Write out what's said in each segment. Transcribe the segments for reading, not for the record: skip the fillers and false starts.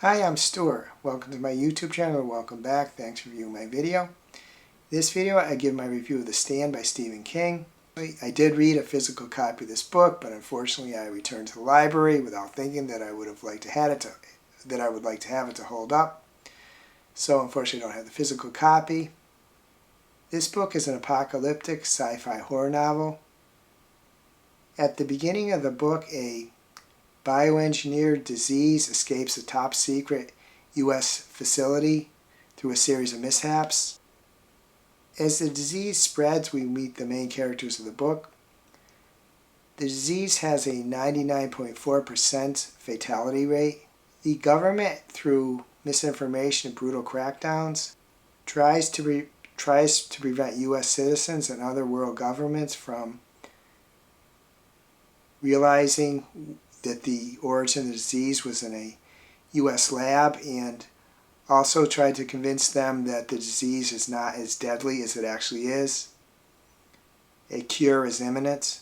Hi, I'm Stuart. Welcome to my YouTube channel and welcome back. Thanks for viewing my video. In this video I give my review of The Stand by Stephen King. I did read a physical copy of this book, but unfortunately I returned to the library without thinking that I would like to have it to hold up. So unfortunately I don't have the physical copy. This book is an apocalyptic sci-fi horror novel. At the beginning of the book, a bioengineered disease escapes a top-secret U.S. facility through a series of mishaps. As the disease spreads, we meet the main characters of the book. The disease has a 99.4% fatality rate. The government, through misinformation and brutal crackdowns, tries to prevent U.S. citizens and other world governments from realizing that the origin of the disease was in a U.S. lab, and also tried to convince them that the disease is not as deadly as it actually is. A cure is imminent.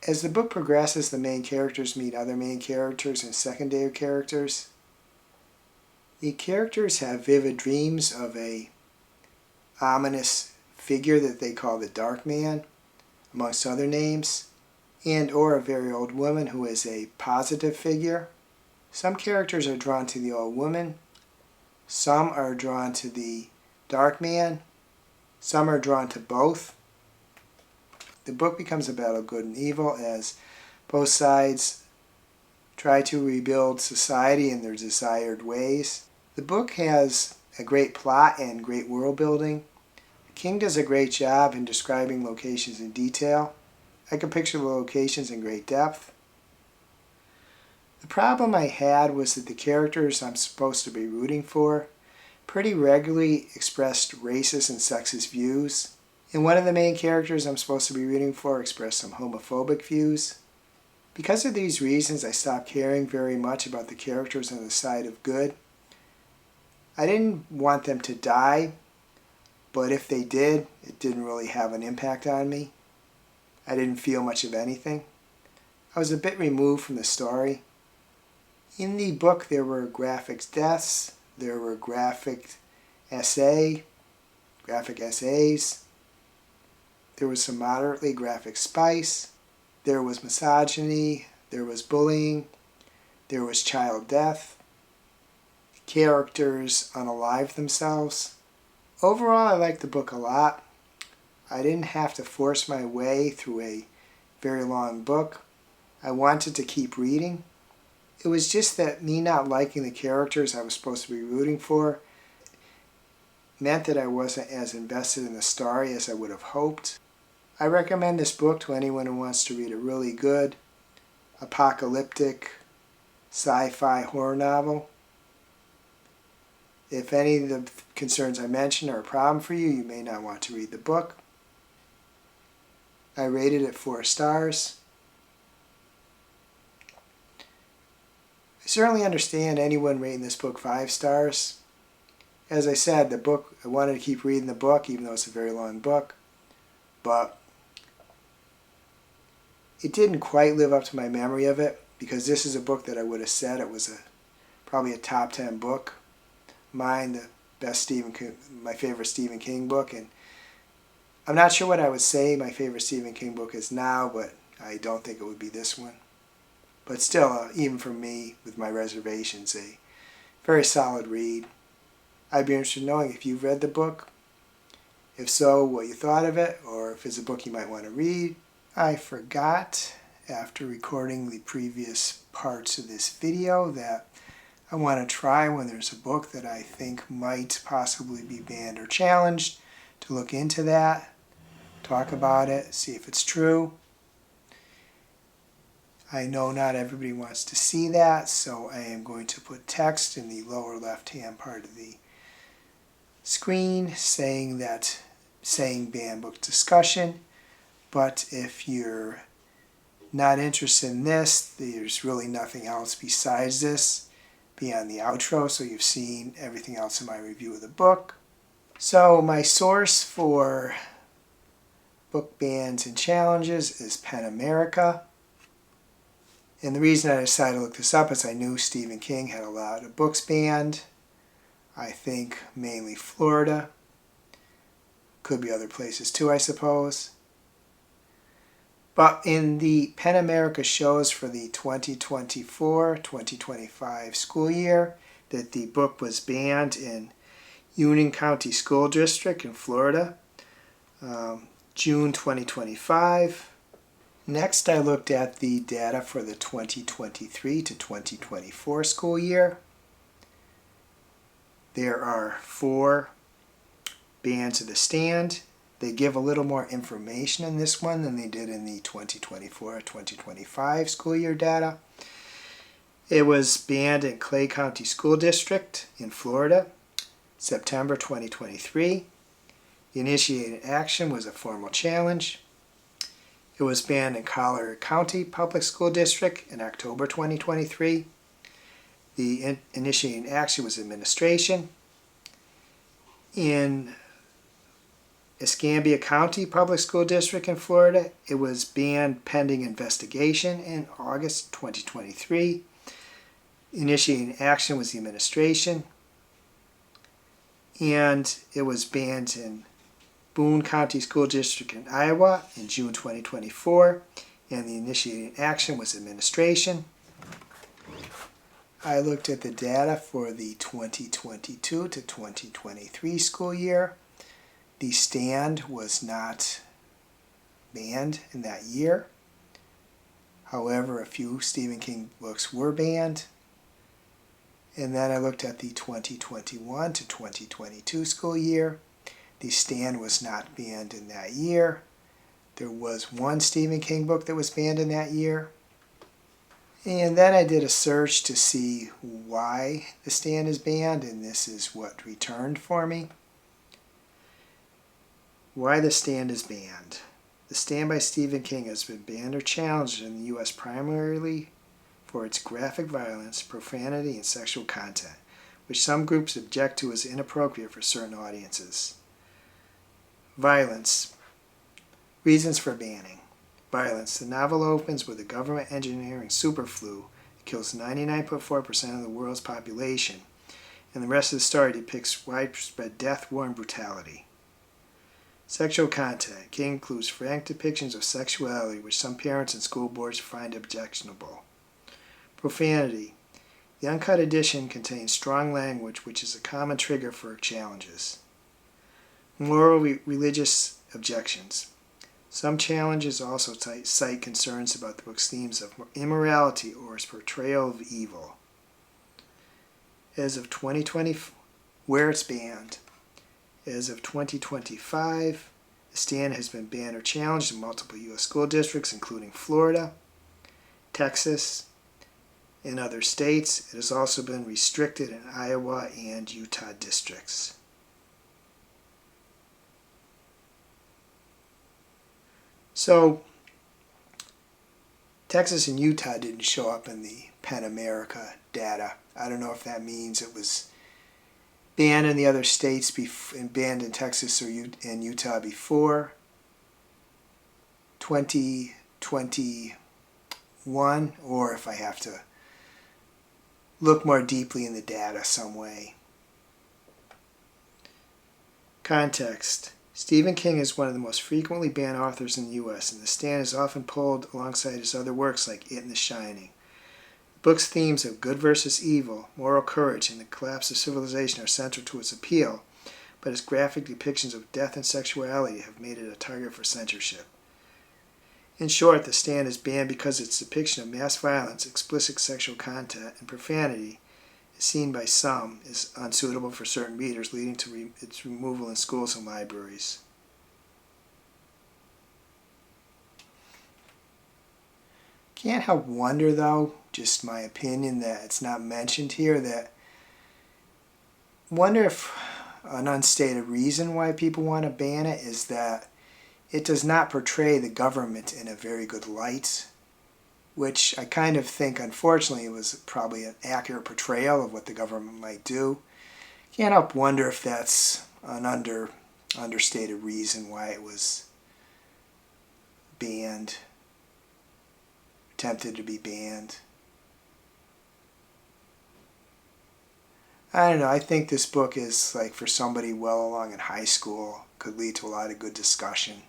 As the book progresses, the main characters meet other main characters and secondary characters. The characters have vivid dreams of a ominous figure that they call the Dark Man, amongst other names, and or a very old woman who is a positive figure. Some characters are drawn to the old woman, some are drawn to the Dark Man, some are drawn to both. The book becomes a battle of good and evil as both sides try to rebuild society in their desired ways. The book has a great plot and great world building. King does a great job in describing locations in detail. I can picture the locations in great depth. The problem I had was that the characters I'm supposed to be rooting for pretty regularly expressed racist and sexist views, and one of the main characters I'm supposed to be rooting for expressed some homophobic views. Because of these reasons, I stopped caring very much about the characters on the side of good. I didn't want them to die, but if they did, it didn't really have an impact on me. I didn't feel much of anything. I was a bit removed from the story. In the book there were graphic deaths, there were graphic essays, there was some moderately graphic spice, there was misogyny, there was bullying, there was child death, characters unalive themselves. Overall, I liked the book a lot. I didn't have to force my way through a very long book. I wanted to keep reading. It was just that me not liking the characters I was supposed to be rooting for meant that I wasn't as invested in the story as I would have hoped. I recommend this book to anyone who wants to read a really good, apocalyptic, sci-fi horror novel. If any of the concerns I mentioned are a problem for you, you may not want to read the book. I rated it 4 stars. I certainly understand anyone rating this book 5 stars. As I said, the book, I wanted to keep reading the book even though it's a very long book, but it didn't quite live up to my memory of it, because this is a book that I would have said it was probably a top 10 book. Mine, my favorite Stephen King book, and I'm not sure what I would say my favorite Stephen King book is now, but I don't think it would be this one. But still, even for me, with my reservations, a very solid read. I'd be interested in knowing if you've read the book. If so, what you thought of it, or if it's a book you might want to read. I forgot, after recording the previous parts of this video, that I want to try, when there's a book that I think might possibly be banned or challenged, to look into that, talk about it, see if it's true. I know not everybody wants to see that, so I am going to put text in the lower left-hand part of the screen saying banned book discussion. But if you're not interested in this, there's really nothing else besides this beyond the outro, so you've seen everything else in my review of the book. So my source for book bans and challenges is PEN America. And the reason I decided to look this up is I knew Stephen King had a lot of books banned. I think mainly Florida. Could be other places too, I suppose. But in the PEN America shows for the 2024-2025 school year, that the book was banned in Union County School District in Florida, June 2025. Next, I looked at the data for the 2023 to 2024 school year. There are 4 bans of the stand. They give a little more information in this one than they did in the 2024-2025 school year data. It was banned in Clay County School District in Florida, September 2023. The initiated action was a formal challenge. It was banned in Collier County Public School District in October 2023. The initiating action was administration. In Escambia County Public School District in Florida, it was banned pending investigation in August 2023. Initiating action was the administration. And it was banned in Boone County School District in Iowa in June 2024. And the initiating action was administration. I looked at the data for the 2022 to 2023 school year. The stand was not banned in that year. However, a few Stephen King books were banned. And then I looked at the 2021 to 2022 school year. The stand was not banned in that year. There was 1 Stephen King book that was banned in that year. And then I did a search to see why the stand is banned, and this is what returned for me. Why the stand is banned. The Stand by Stephen King has been banned or challenged in the U.S. primarily for its graphic violence, profanity, and sexual content, which some groups object to as inappropriate for certain audiences. Violence. Reasons for banning. Violence. The novel opens with a government engineering superflu that kills 99.4% of the world's population, and the rest of the story depicts widespread death, war, and brutality. Sexual content. King includes frank depictions of sexuality which some parents and school boards find objectionable. Profanity. The uncut edition contains strong language which is a common trigger for challenges. Moral religious objections. Some challenges also cite concerns about the book's themes of immorality or its portrayal of evil. As of 2020, where it's banned. As of 2025, the stand has been banned or challenged in multiple U.S. school districts, including Florida, Texas, and other states. It has also been restricted in Iowa and Utah districts. So, Texas and Utah didn't show up in the PEN America data. I don't know if that means it was banned in the other states and banned in Texas or in Utah before 2021, or if I have to look more deeply in the data some way. Context. Stephen King is one of the most frequently banned authors in the U.S., and The Stand is often pulled alongside his other works like It and The Shining. The book's themes of good versus evil, moral courage, and the collapse of civilization are central to its appeal, but its graphic depictions of death and sexuality have made it a target for censorship. In short, The Stand is banned because its depiction of mass violence, explicit sexual content, and profanity is seen by some as unsuitable for certain readers, leading to its removal in schools and libraries. Can't help wonder, though, just my opinion, that it's not mentioned here, that wonder if an unstated reason why people want to ban it is that it does not portray the government in a very good light, which I kind of think, unfortunately, was probably an accurate portrayal of what the government might do. Can't help wonder if that's an understated reason why it was banned. tempted to be banned. I don't know, I think this book is like for somebody well along in high school, could lead to a lot of good discussion.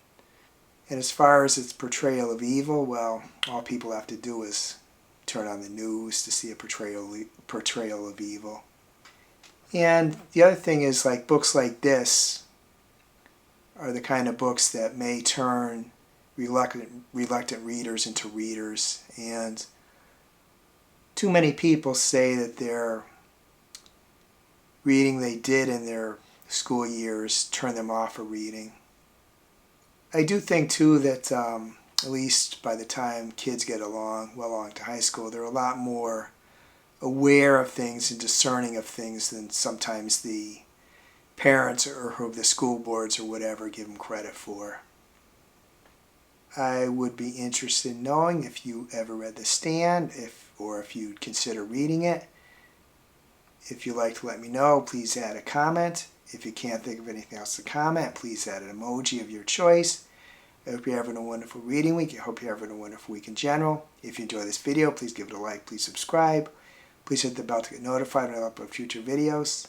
And as far as its portrayal of evil, well, all people have to do is turn on the news to see a portrayal of evil. And the other thing is, like, books like this are the kind of books that may turn reluctant readers into readers. And too many people say that their reading they did in their school years turned them off of reading. I do think, too, that at least by the time kids get well along to high school, they're a lot more aware of things and discerning of things than sometimes the parents or the school boards or whatever give them credit for. I would be interested in knowing if you ever read The Stand, or if you'd consider reading it. If you'd like to let me know, please add a comment. If you can't think of anything else to comment, please add an emoji of your choice. I hope you're having a wonderful reading week. I hope you're having a wonderful week in general. If you enjoy this video, please give it a like, please subscribe. Please hit the bell to get notified when I upload future videos.